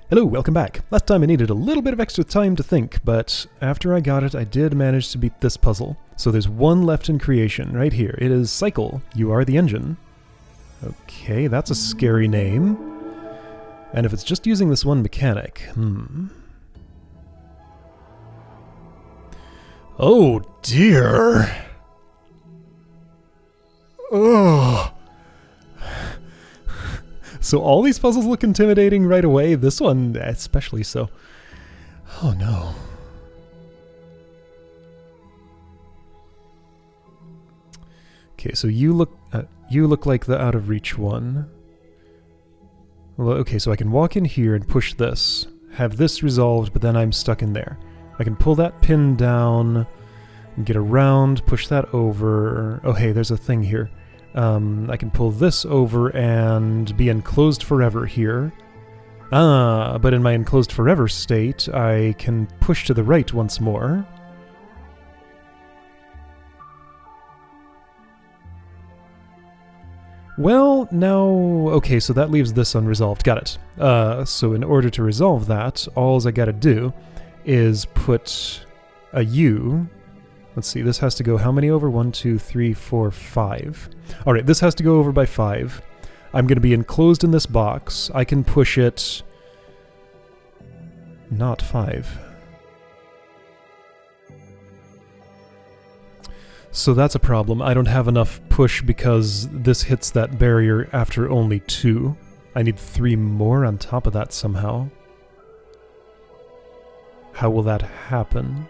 Hello, welcome back. Last time I needed a little bit of extra time to think, but after I got it, I did manage to beat this puzzle. So there's one left in creation, right here. It is Cycle. You are the engine. Okay, that's a scary name. And if it's just using this one mechanic, Oh dear! Ugh! So all these puzzles look intimidating right away, this one especially so. Oh no. Okay, so you look like the out of reach one. Well, okay, so I can walk in here and push this, have this resolved, but then I'm stuck in there. I can pull that pin down, get around, push that over. Oh hey, there's a thing here. I can pull this over and be enclosed forever here. But in my enclosed forever state, I can push to the right once more. Well, now... Okay, so that leaves this unresolved. Got it. So in order to resolve that, all I gotta do is put a U... Let's see, this has to go how many over? 1, 2, 3, 4, 5. Alright, this has to go over by 5. I'm going to be enclosed in this box. I can push it... not 5. So that's a problem. I don't have enough push because this hits that barrier after only 2. I need 3 more on top of that somehow. How will that happen?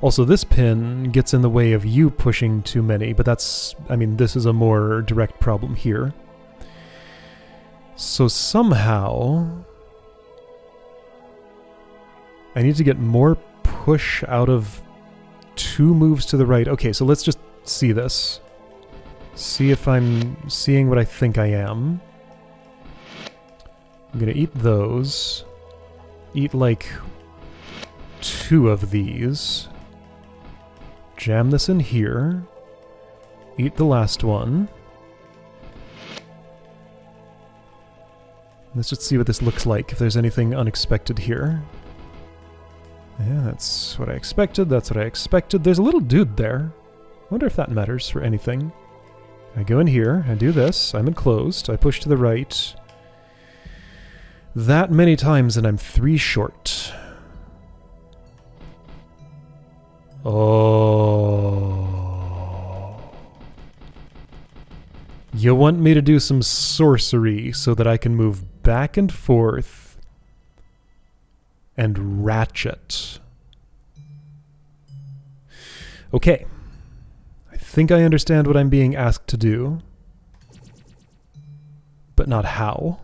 Also, this pin gets in the way of you pushing too many, but that's... I mean, this is a more direct problem here. So somehow... I need to get more push out of 2 moves to the right. Okay, so let's just see this. See if I'm seeing what I think I am. I'm gonna eat those. Eat like... 2 of these. Jam this in here. Eat the last one. Let's just see what this looks like, if there's anything unexpected here. Yeah, that's what I expected, that's what I expected. There's a little dude there. Wonder if that matters for anything. I go in here, I do this, I'm enclosed, I push to the right. That many times and I'm 3 short. Oh. You want me to do some sorcery so that I can move back and forth and ratchet. Okay. I think I understand what I'm being asked to do, but not how.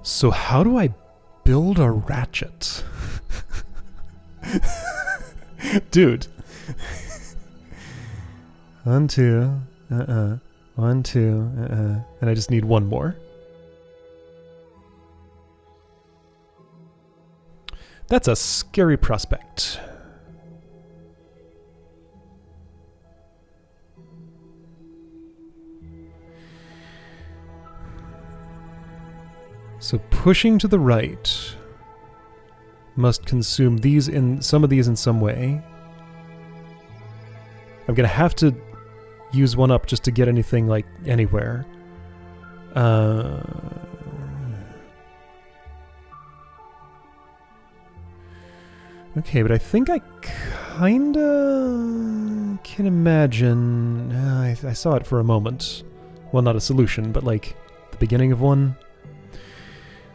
So how do I build a ratchet? Dude. 1, 2, 1, 2, and I just need 1 more. That's a scary prospect. So pushing to the right must consume these in some of these in some way. I'm gonna have to use 1 up just to get anything like anywhere. Okay, but I think I kinda can imagine. I saw it for a moment. Well, not a solution, but like the beginning of one.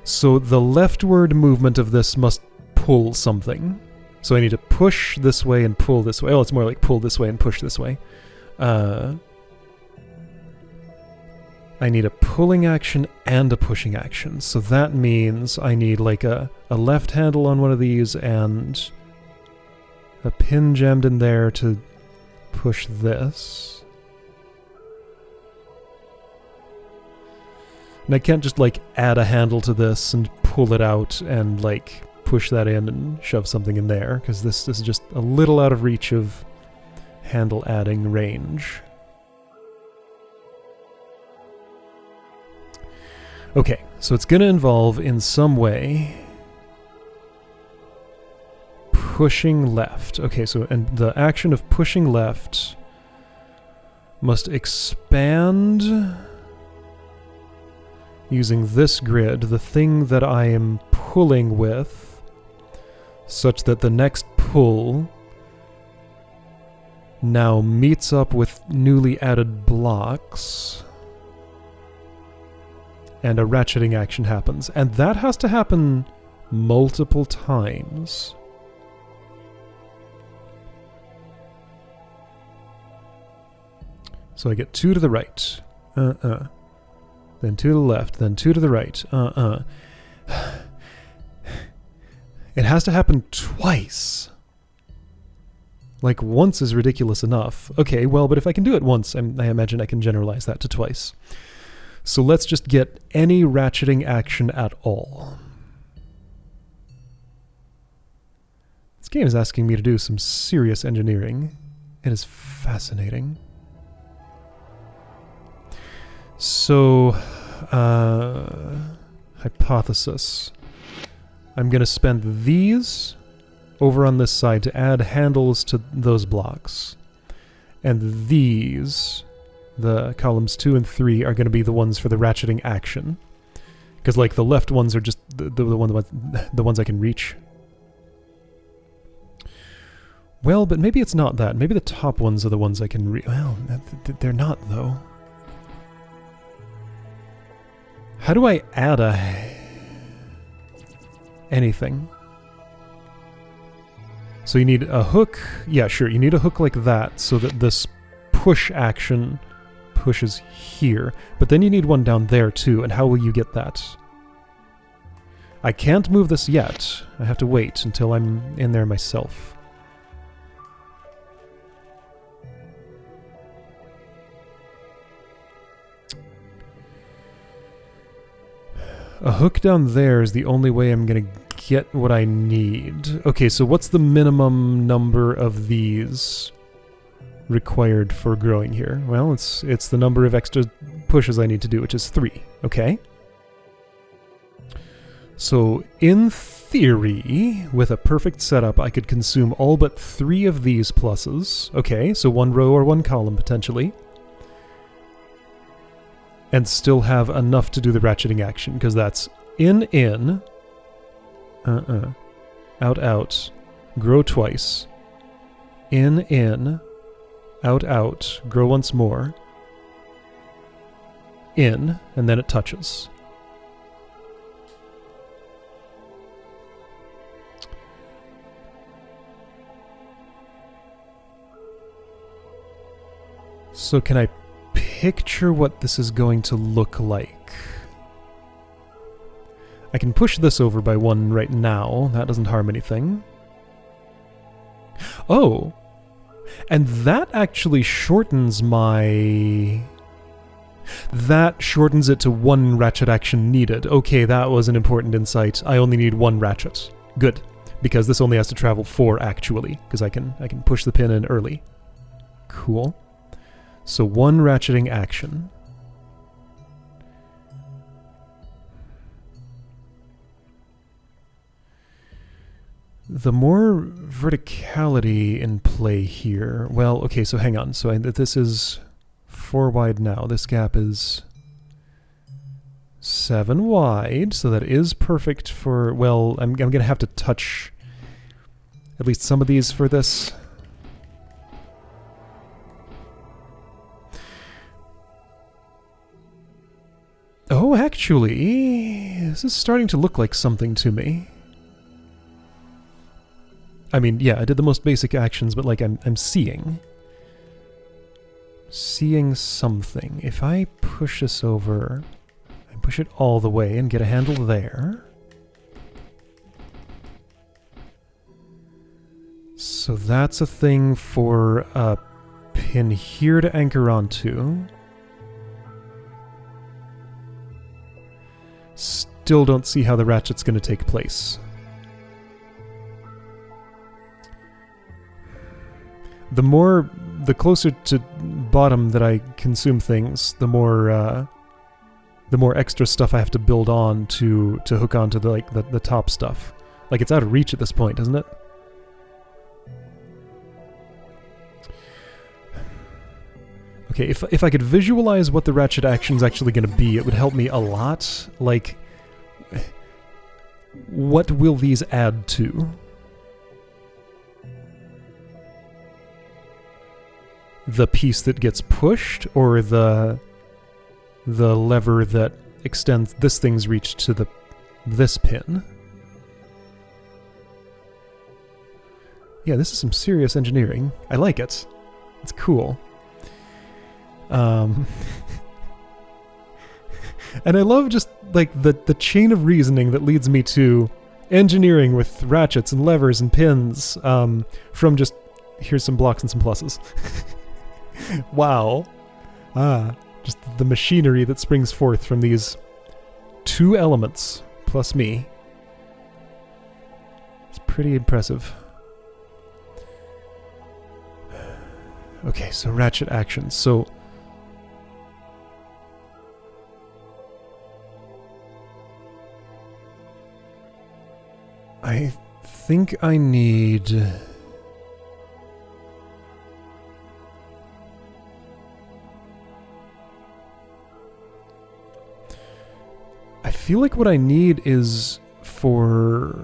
So the leftward movement of this must pull something. So I need to push this way and pull this way. Oh, it's more like pull this way and push this way. I need a pulling action and a pushing action. So that means I need like a left handle on one of these and a pin jammed in there to push this. And I can't just like add a handle to this and pull it out and like push that in and shove something in there, because this is just a little out of reach of handle adding range. Okay, so it's going to involve in some way pushing left. Okay, so and the action of pushing left must expand using this grid, the thing that I am pulling with, such that the next pull now meets up with newly added blocks, and a ratcheting action happens. And that has to happen multiple times. So I get 2 to the right. Then 2 to the left. Then 2 to the right. It has to happen twice. Like, once is ridiculous enough. Okay, well, but if I can do it once, I imagine I can generalize that to twice. So let's just get any ratcheting action at all. This game is asking me to do some serious engineering. It is fascinating. So, hypothesis. I'm going to spend these over on this side to add handles to those blocks. And these, the columns 2 and 3, are going to be the ones for the ratcheting action. Because, like, the left ones are just the ones I can reach. Well, but maybe it's not that. Maybe the top ones are the ones I can reach. Well, they're not, though. How do I add anything? So you need a hook. Yeah, sure. You need a hook like that so that this push action pushes here. But then you need one down there too. And how will you get that? I can't move this yet. I have to wait until I'm in there myself. A hook down there is the only way I'm going to get what I need. Okay, so what's the minimum number of these required for growing here? Well, it's the number of extra pushes I need to do, which is 3. Okay. So, in theory, with a perfect setup, I could consume all but 3 of these pluses. Okay, so 1 row or 1 column, potentially. And still have enough to do the ratcheting action, because that's in, out, grow twice, in, out, grow once more, in, and then it touches. So can I picture what this is going to look like? I can push this over by 1 right now. That doesn't harm anything. Oh! And that actually shortens my... That shortens it to 1 ratchet action needed. Okay, that was an important insight. I only need 1 ratchet. Good. Because this only has to travel 4 actually. Because I can push the pin in early. Cool. So 1 ratcheting action. The more verticality in play here... Well, okay, so hang on. So this is 4 wide now. This gap is 7 wide, so that is perfect for... Well, I'm going to have to touch at least some of these for this. Oh, actually, this is starting to look like something to me. I mean, yeah, I did the most basic actions, but like I'm seeing something. If I push this over, I push it all the way and get a handle there. So that's a thing for a pin here to anchor onto. Still don't see how the ratchet's going to take place. The closer to bottom that I consume things, the more the more extra stuff I have to build on to hook onto the top stuff. Like, it's out of reach at this point, isn't it? Okay, if I could visualize what the ratchet action's actually going to be, it would help me a lot. Like, what will these add to? The piece that gets pushed, or the lever that extends this thing's reach to this pin? Yeah, this is some serious engineering. I like it. It's cool. And I love just like the chain of reasoning that leads me to engineering with ratchets and levers and pins, from just here's some blocks and some pluses. Wow. Just the machinery that springs forth from these two elements plus me. It's pretty impressive. Okay, so ratchet actions. So I think I need... I feel like what I need is for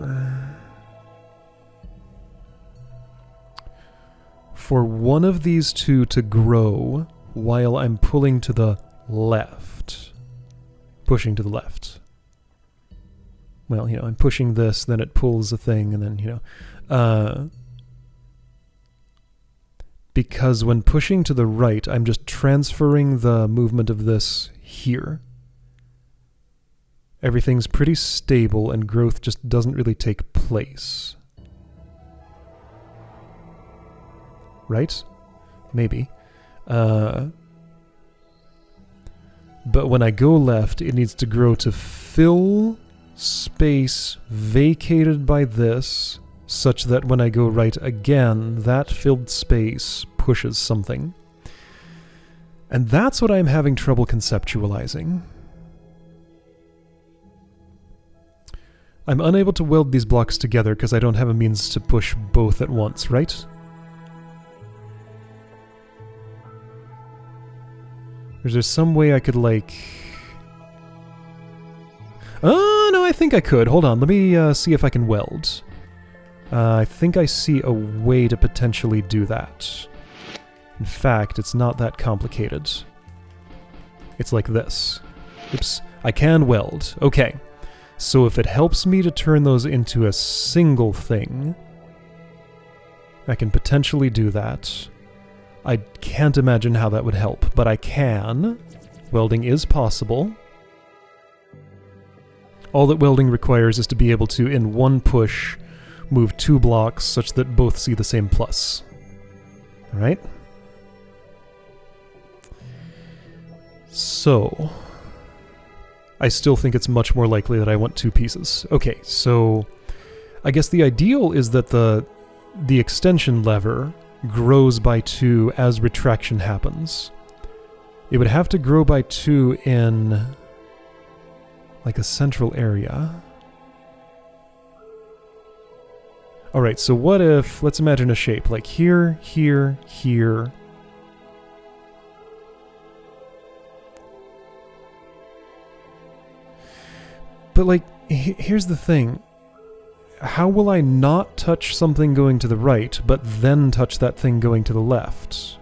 one of these two to grow while I'm pulling to the left. Pushing to the left. Well, I'm pushing this, then it pulls a thing, and then, because when pushing to the right, I'm just transferring the movement of this here. Everything's pretty stable, and growth just doesn't really take place. Right? Maybe. But when I go left, it needs to grow to fill space vacated by this, such that when I go right again, that filled space pushes something. And that's what I'm having trouble conceptualizing. I'm unable to weld these blocks together because I don't have a means to push both at once, right? Is there some way I could, like... Oh, no, I think I could. Hold on, let me see if I can weld. I think I see a way to potentially do that. In fact, it's not that complicated. It's like this. Oops, I can weld. Okay, so if it helps me to turn those into a single thing, I can potentially do that. I can't imagine how that would help, but I can. Welding is possible. All that welding requires is to be able to, in one push, move 2 blocks such that both see the same plus. Alright? So, I still think it's much more likely that I want 2 pieces. Okay, so I guess the ideal is that the extension lever grows by 2 as retraction happens. It would have to grow by 2 in like a central area. Alright, so what if, let's imagine a shape, like here, here, here. But like, here's the thing. How will I not touch something going to the right, but then touch that thing going to the left?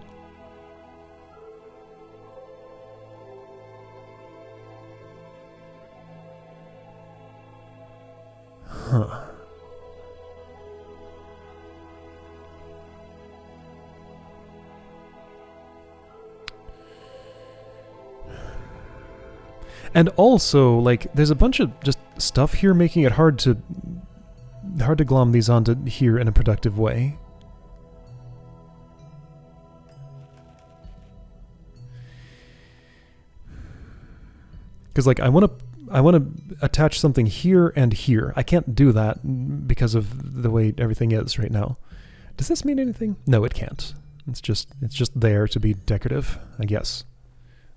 Huh. And also, like, there's a bunch of just stuff here making it hard to glom these onto here in a productive way. Because, like, I want to attach something here and here. I can't do that because of the way everything is right now. Does this mean anything? No, it can't. It's just there to be decorative, I guess.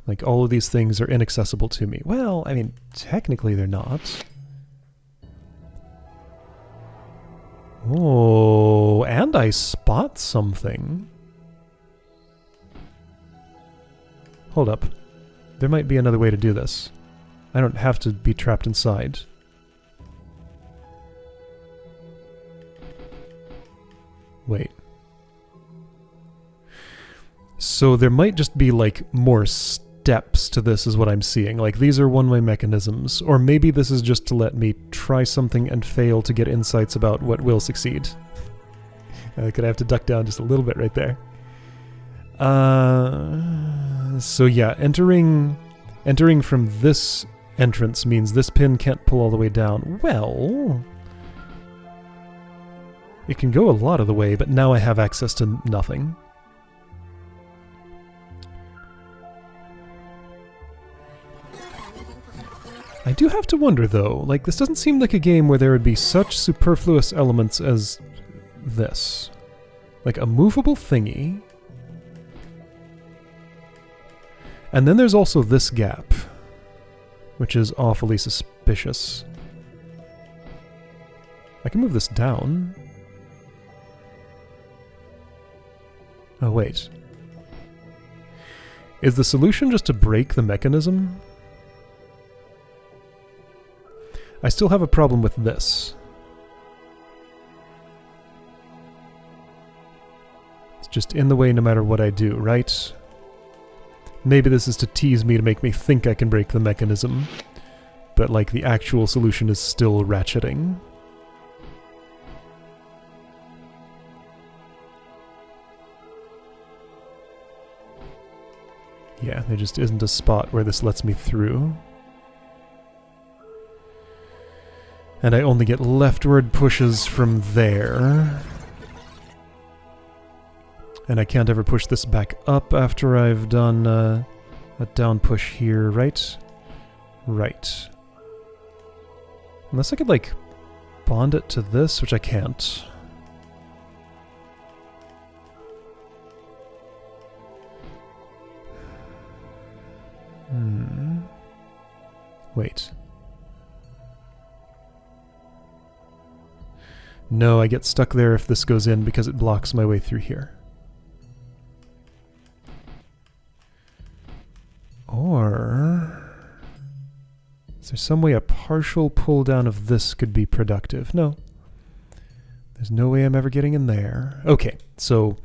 Like, all of these things are inaccessible to me. Well, I mean, technically they're not. Oh, and I spot something. Hold up. There might be another way to do this. I don't have to be trapped inside. Wait. So there might just be, like, more steps to this is what I'm seeing. Like, these are one-way mechanisms. Or maybe this is just to let me try something and fail to get insights about what will succeed. I could have to duck down just a little bit right there. So yeah, entering from this entrance means this pin can't pull all the way down. Well, it can go a lot of the way, but now I have access to nothing. I do have to wonder, though, like, this doesn't seem like a game where there would be such superfluous elements as this. Like, a movable thingy. And then there's also this gap, which is awfully suspicious. I can move this down. Oh, wait. Is the solution just to break the mechanism? I still have a problem with this. It's just in the way no matter what I do, right? Maybe this is to tease me to make me think I can break the mechanism, but like the actual solution is still ratcheting. Yeah, there just isn't a spot where this lets me through. And I only get leftward pushes from there. And I can't ever push this back up after I've done a down push here, right? Right. Unless I could, like, bond it to this, which I can't. Wait. No, I get stuck there if this goes in because it blocks my way through here. Or... is there some way a partial pull down of this could be productive? No. There's no way I'm ever getting in there. Okay, so...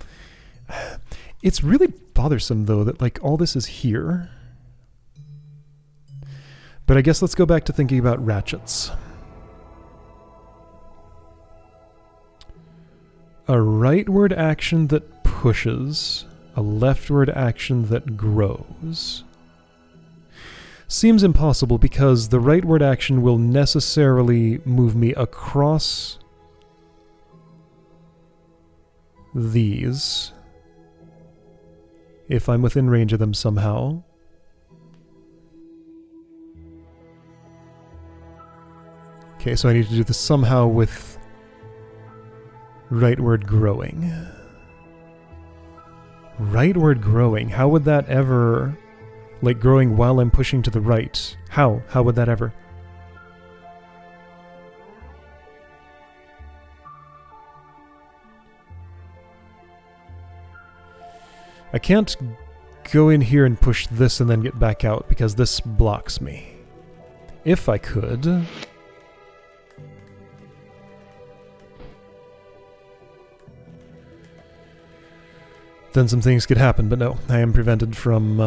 it's really bothersome, though, that, like, all this is here. But I guess let's go back to thinking about ratchets. A rightward action that pushes, a leftward action that grows. Seems impossible because the rightward action will necessarily move me across these if I'm within range of them somehow. Okay, so I need to do this somehow with rightward growing. Rightward growing. How would that ever... like, growing while I'm pushing to the right. How? How would that ever? I can't go in here and push this and then get back out because this blocks me. If I could... then some things could happen, but no, I am prevented from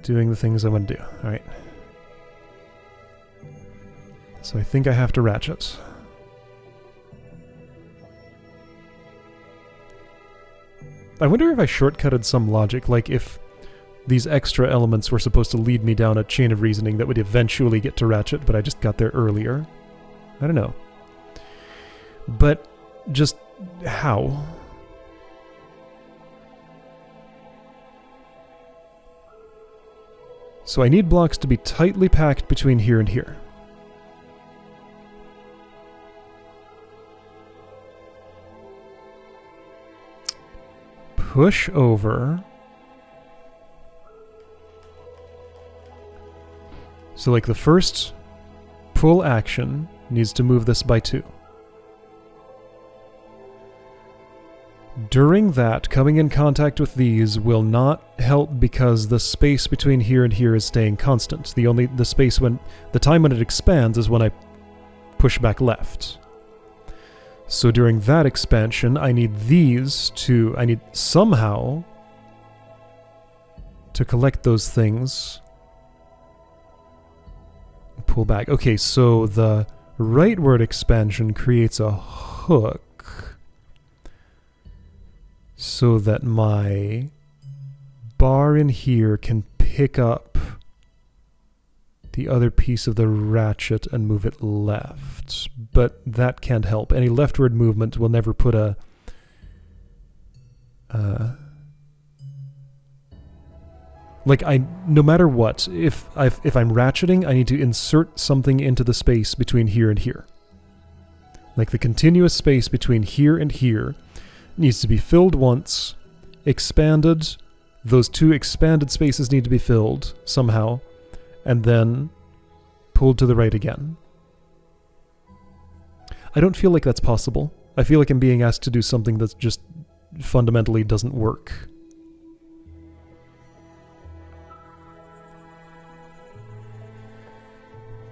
doing the things I want to do. Alright. So I think I have to ratchet. I wonder if I shortcutted some logic, like if these extra elements were supposed to lead me down a chain of reasoning that would eventually get to ratchet, but I just got there earlier. I don't know. But just how? So I need blocks to be tightly packed between here and here. Push over. So like the first pull action needs to move this by 2. During that, coming in contact with these will not help because the space between here and here is staying constant. The time when it expands is when I push back left. So during that expansion, I need somehow to collect those things. Pull back. Okay, so the rightward expansion creates a hook so that my bar in here can pick up the other piece of the ratchet and move it left. But that can't help. Any leftward movement will never put a... no matter what, if I'm ratcheting, I need to insert something into the space between here and here. Like the continuous space between here and here needs to be filled once, expanded, those 2 expanded spaces need to be filled somehow, and then pulled to the right again. I don't feel like that's possible. I feel like I'm being asked to do something that just fundamentally doesn't work.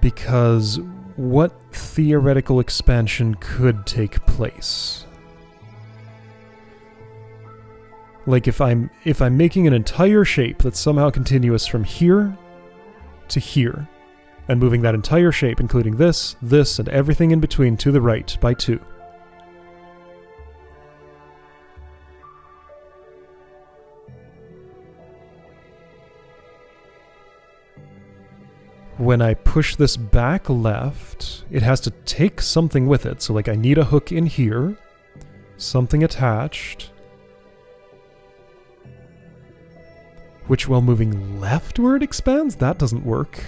Because what theoretical expansion could take place? Like if I'm making an entire shape that's somehow continuous from here to here, and moving that entire shape, including this, and everything in between to the right by 2. When I push this back left, it has to take something with it. So like I need a hook in here, something attached, which while moving leftward expands? That doesn't work.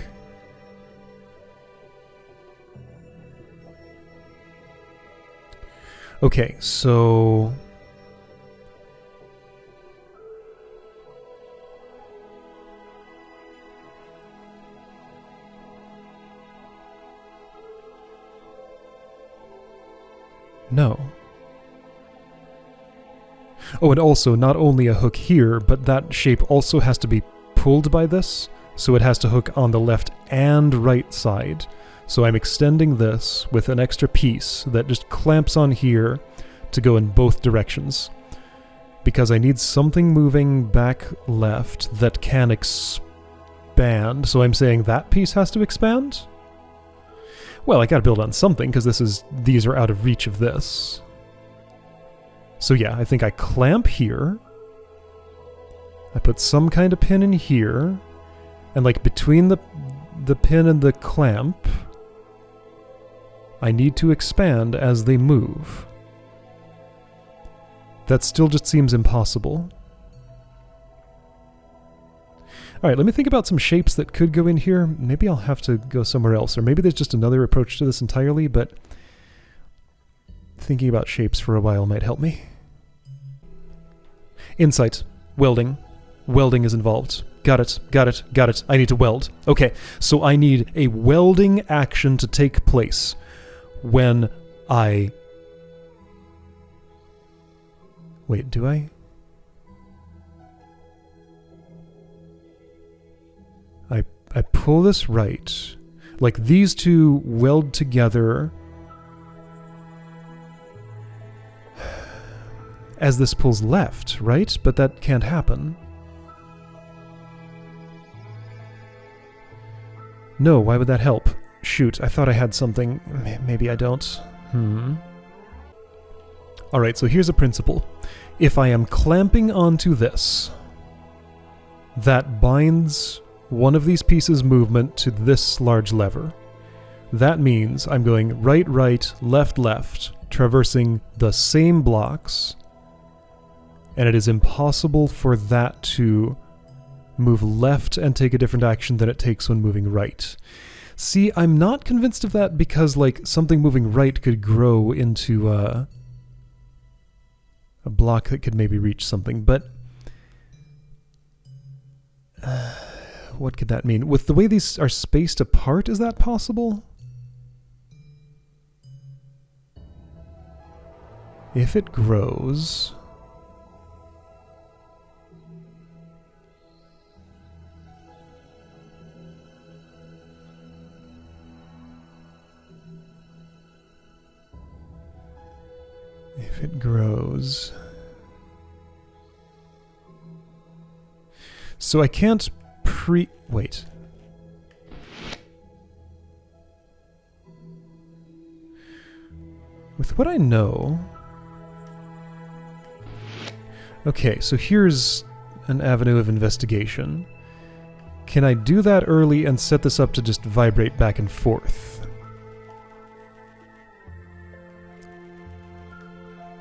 Okay, so... No. Oh, and also, not only a hook here, but that shape also has to be pulled by this, so it has to hook on the left and right side. So I'm extending this with an extra piece that just clamps on here to go in both directions. Because I need something moving back left that can expand. So I'm saying that piece has to expand? Well, I gotta build on something, because these are out of reach of this. So yeah, I think I clamp here. I put some kind of pin in here. And like between the pin and the clamp, I need to expand as they move. That still just seems impossible. Alright, let me think about some shapes that could go in here. Maybe I'll have to go somewhere else, or maybe there's just another approach to this entirely, but thinking about shapes for a while might help me. Insight. Welding. Welding is involved. Got it, got it, got it. I need to weld. Okay, so I need a welding action to take place when I... Wait, do I? I pull this right. Like these two weld together as this pulls left, right? But that can't happen. No, why would that help? Shoot, I thought I had something. Maybe I don't. Alright, so here's a principle. If I am clamping onto this, that binds one of these pieces' movement to this large lever. That means I'm going right, right, left, left, traversing the same blocks, and it is impossible for that to move left and take a different action than it takes when moving right. See, I'm not convinced of that because, like, something moving right could grow into a block that could maybe reach something, but... what could that mean? With the way these are spaced apart, is that possible? If it grows... If it grows... So I can't wait. With what I know... Okay, so here's an avenue of investigation. Can I do that early and set this up to just vibrate back and forth?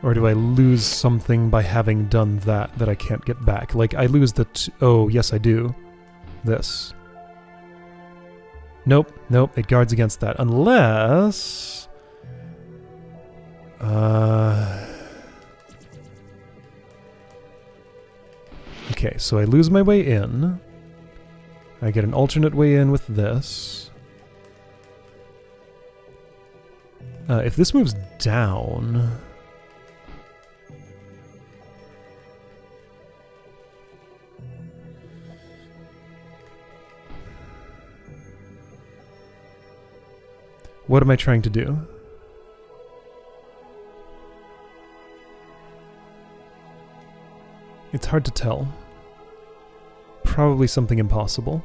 Or do I lose something by having done that I can't get back? Like, I lose the oh, yes I do. This. Nope, nope, it guards against that. Unless... Okay, so I lose my way in. I get an alternate way in with this. If this moves down... What am I trying to do? It's hard to tell. Probably something impossible.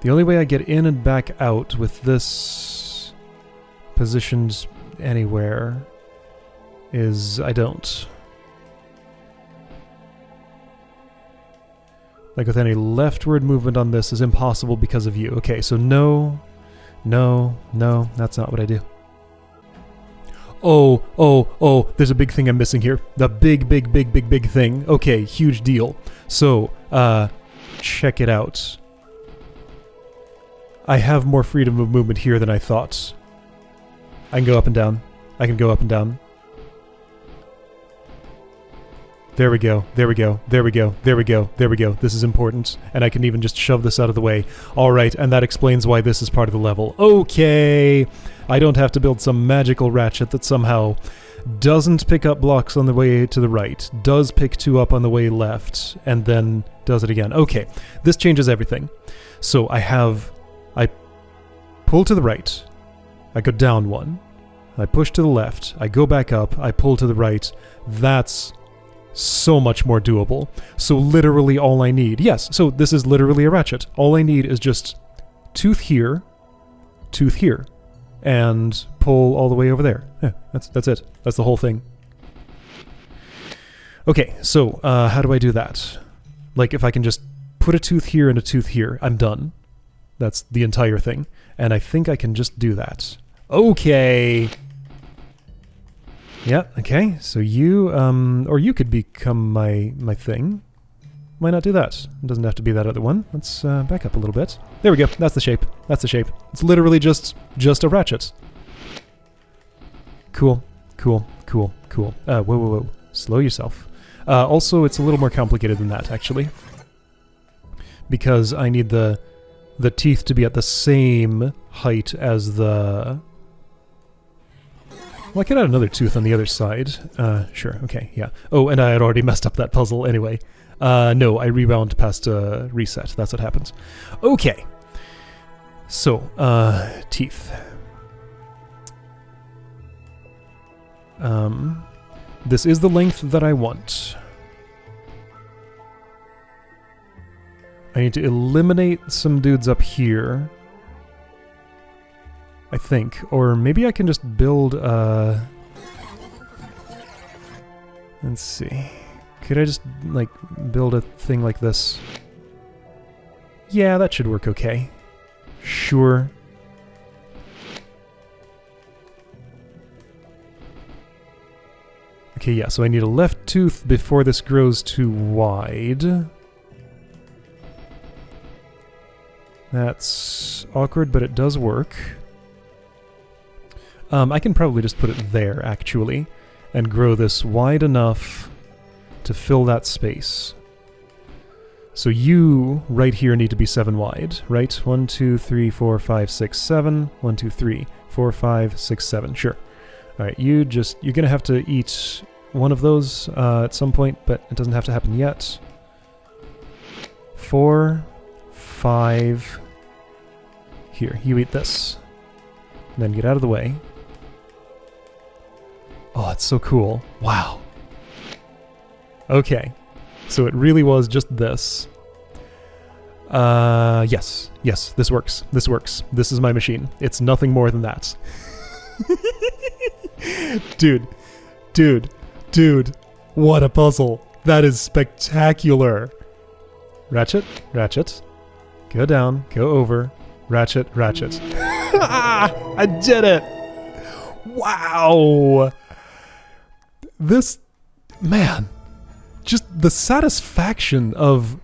The only way I get in and back out with this positioned anywhere is I don't. Like with any leftward movement on this is impossible because of you. Okay, so no, that's not what I do. Oh, there's a big thing I'm missing here. The big thing. Okay, huge deal. So, check it out. I have more freedom of movement here than I thought. I can go up and down. I can go up and down. There we go, there we go, there we go, there we go, there we go. This is important, and I can even just shove this out of the way. Alright, and that explains why this is part of the level. Okay! I don't have to build some magical ratchet that somehow doesn't pick up blocks on the way to the right, does pick 2 up on the way left, and then does it again. Okay, this changes everything. So I pull to the right, I go down 1, I push to the left, I go back up, I pull to the right. That's so much more doable. So literally all I need, yes, so this is literally a ratchet. All I need is just tooth here, and pull all the way over there. Yeah, that's it. That's the whole thing. Okay, so how do I do that? Like if I can just put a tooth here and a tooth here, I'm done. That's the entire thing. And I think I can just do that. Okay. Yeah, okay, so you, or you could become my thing. Why not do that? It doesn't have to be that other one. Let's back up a little bit. There we go, that's the shape. That's the shape. It's literally just a ratchet. Cool. Whoa. Slow yourself. Also, it's a little more complicated than that, actually. Because I need the teeth to be at the same height as the... Well, I could add another tooth on the other side. Sure, okay, yeah. Oh, and I had already messed up that puzzle anyway. No, I rebound past reset. That's what happens. Okay. So, teeth. This is the length that I want. I need to eliminate some dudes up here. I think. Or maybe I can just build let's see. Could I just, like, build a thing like this? Yeah, that should work okay. Sure. Okay, yeah, so I need a left tooth before this grows too wide. That's awkward, but it does work. I can probably just put it there, actually. and grow this wide enough to fill that space. So you, right here, need to be 7 wide, right? 1, 2, 3, 4, 5, 6, 7. 1, 2, 3, 4, 5, 6, 7. Sure. Alright, you're gonna have to eat one of those at some point, but it doesn't have to happen yet. 4, 5... Here, you eat this. And then get out of the way. Oh, it's so cool. Wow. Okay. So it really was just this. Yes. Yes, this works. This works. This is my machine. It's nothing more than that. Dude. What a puzzle. That is spectacular. Ratchet. Go down. Go over. Ratchet. I did it! Wow! This... Man. Just the satisfaction of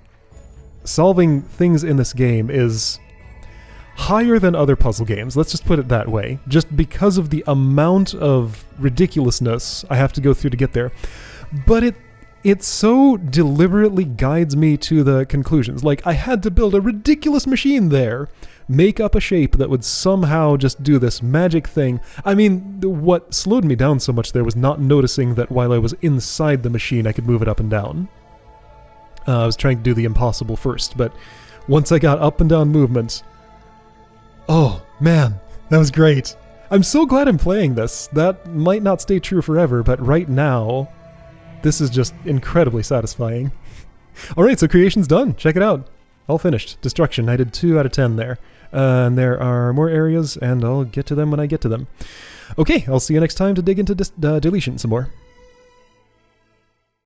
solving things in this game is higher than other puzzle games. Let's just put it that way. Just because of the amount of ridiculousness I have to go through to get there. But it so deliberately guides me to the conclusions. Like, I had to build a ridiculous machine there, make up a shape that would somehow just do this magic thing. I mean, what slowed me down so much there was not noticing that while I was inside the machine, I could move it up and down. I was trying to do the impossible first, but once I got up and down movement... Oh, man, that was great. I'm so glad I'm playing this. That might not stay true forever, but right now, this is just incredibly satisfying. Alright, so creation's done. Check it out. All finished. Destruction. I did 2 out of 10 there. And there are more areas, and I'll get to them when I get to them. Okay, I'll see you next time to dig into deletion some more.